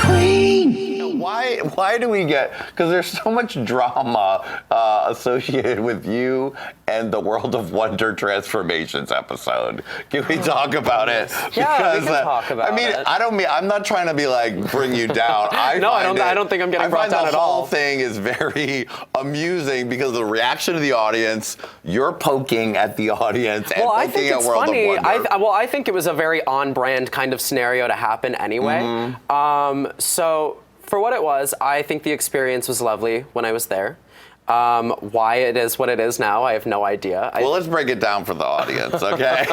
Qween! Why do we get, because there's so much drama associated with you and the World of Wonder Transformations episode. Can we talk about it? Yeah, we can talk about it. I'm not trying to be like, bring you down. I don't think I'm getting brought down at all. The whole thing is very amusing because of the reaction of the audience, you're poking at the audience and poking at World of Wonder. I think it was a very on-brand kind of scenario to happen anyway. So for what it was, I think the experience was lovely when I was there. Why it is what it is now, I have no idea. Well, let's break it down for the audience, okay?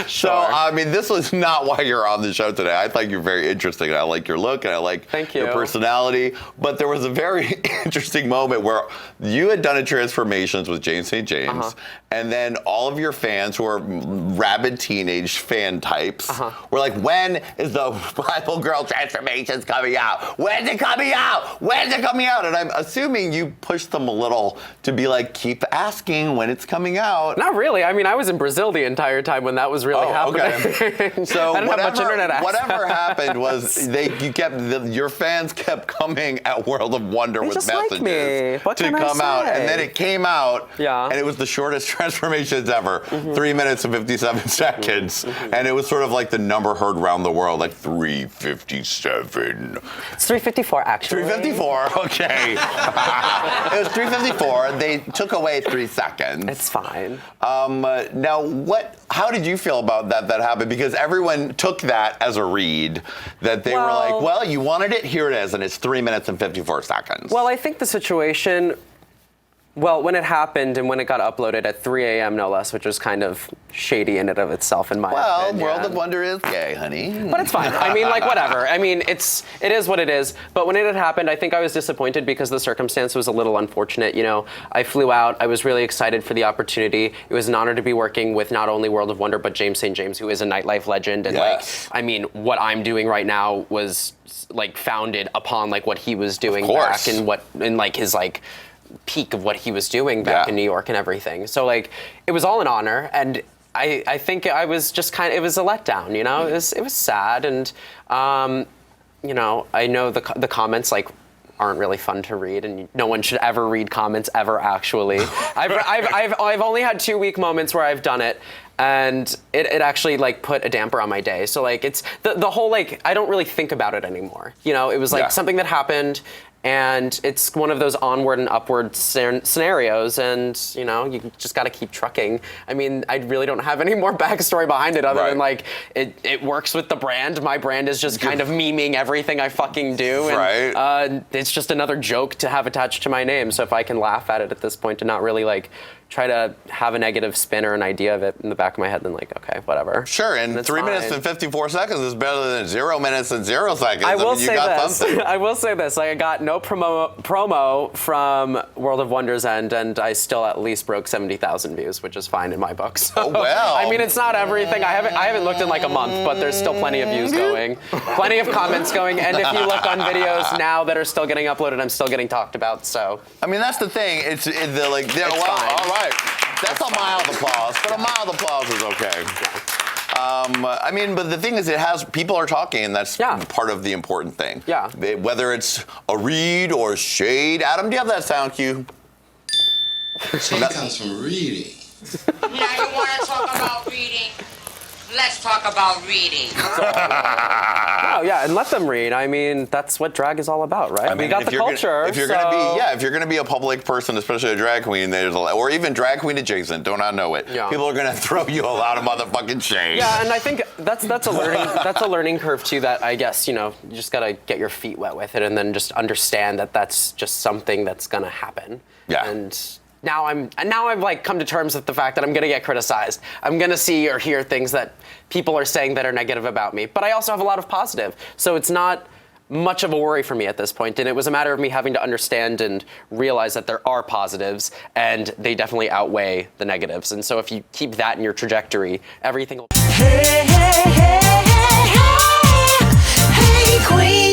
Sure. So, I mean, this was not why you're on the show today. I think you're very interesting, and I like your look, and I like your personality. But there was a very interesting moment where you had done a Transformations with James St. James, and then all of your fans, who are rabid teenage fan types, were like, when is the BibleGirl Transformations coming out? When's it coming out? When's it coming out? And I'm assuming you pushed them a little to be like, keep asking when it's coming out. Not really. I mean, I was in Brazil the entire time when that was really happening. Okay. So I didn't have much internet access. Whatever happened was your fans kept coming at World of Wonder with messages to come out, and then it came out, and it was the shortest Transformations ever, 3 minutes and 57 seconds, and it was sort of like the number heard around the world, like 357. It's 354 actually. 354. Okay. It was 354. They took away 3 seconds. It's fine. Now, how did you feel about that happened? Because everyone took that as a read, that they were like, well, you wanted it, here it is, and it's 3 minutes and 54 seconds. Well, I think the situation, when it happened and when it got uploaded at 3 a.m. no less, which was kind of shady in and of itself, in my opinion. Well, World of Wonder is gay, honey. But it's fine. I mean, like, whatever. I mean, it is what it is. But when it had happened, I think I was disappointed because the circumstance was a little unfortunate. You know, I flew out. I was really excited for the opportunity. It was an honor to be working with not only World of Wonder, but James St. James, who is a nightlife legend. And I mean, what I'm doing right now was like founded upon like what he was doing back in like his like peak of what he was doing back in New York and everything. So like it was all an honor, and I think I was just it was a letdown, you know. It was sad, and you know, I know the comments like aren't really fun to read, and no one should ever read comments ever. Actually, I've only had 2 weak moments where I've done it, and it actually like put a damper on my day. So like it's the whole like I don't really think about it anymore. You know, it was like something that happened. And it's one of those onward and upward scenarios, and you know, you just got to keep trucking. I mean, I really don't have any more backstory behind it other than like it works with the brand. My brand is just kind of memeing everything I fucking do, and it's just another joke to have attached to my name. So if I can laugh at it at this point and not really like try to have a negative spin or an idea of it in the back of my head, then like, okay, whatever. Sure, and 3 minutes and 54 seconds is better than 0 minutes and 0 seconds. I will say this. I got no promo from World of Wonder's end, and I still at least broke 70,000 views, which is fine in my book. So, I mean, it's not everything. I haven't looked in like a month, but there's still plenty of views going, plenty of comments going, and if you look on videos now that are still getting uploaded, I'm still getting talked about. So I mean, that's the thing. It's fine. All right. That's a mild applause, but a mild applause is okay. I mean, but the thing is, people are talking, and that's part of the important thing. Yeah. Whether it's a read or shade. Adam, do you have that sound cue? Shade comes from reading. Now you want to talk about reading? Let's talk about reading. And let them read. I mean, that's what drag is all about, right? I mean, we got the culture. If you're gonna be a public person, especially a drag queen, or even drag queen adjacent, do not know it. Yeah. People are gonna throw you a lot of motherfucking shade. Yeah, and I think that's a learning curve too. That I guess you just gotta get your feet wet with it, and then just understand that that's just something that's gonna happen. Yeah. And Now I've like come to terms with the fact that I'm gonna get criticized. I'm gonna see or hear things that people are saying that are negative about me. But I also have a lot of positive. So it's not much of a worry for me at this point. And it was a matter of me having to understand and realize that there are positives, and they definitely outweigh the negatives. And so if you keep that in your trajectory, everything will... Hey, hey, hey, hey, hey, hey, Qween.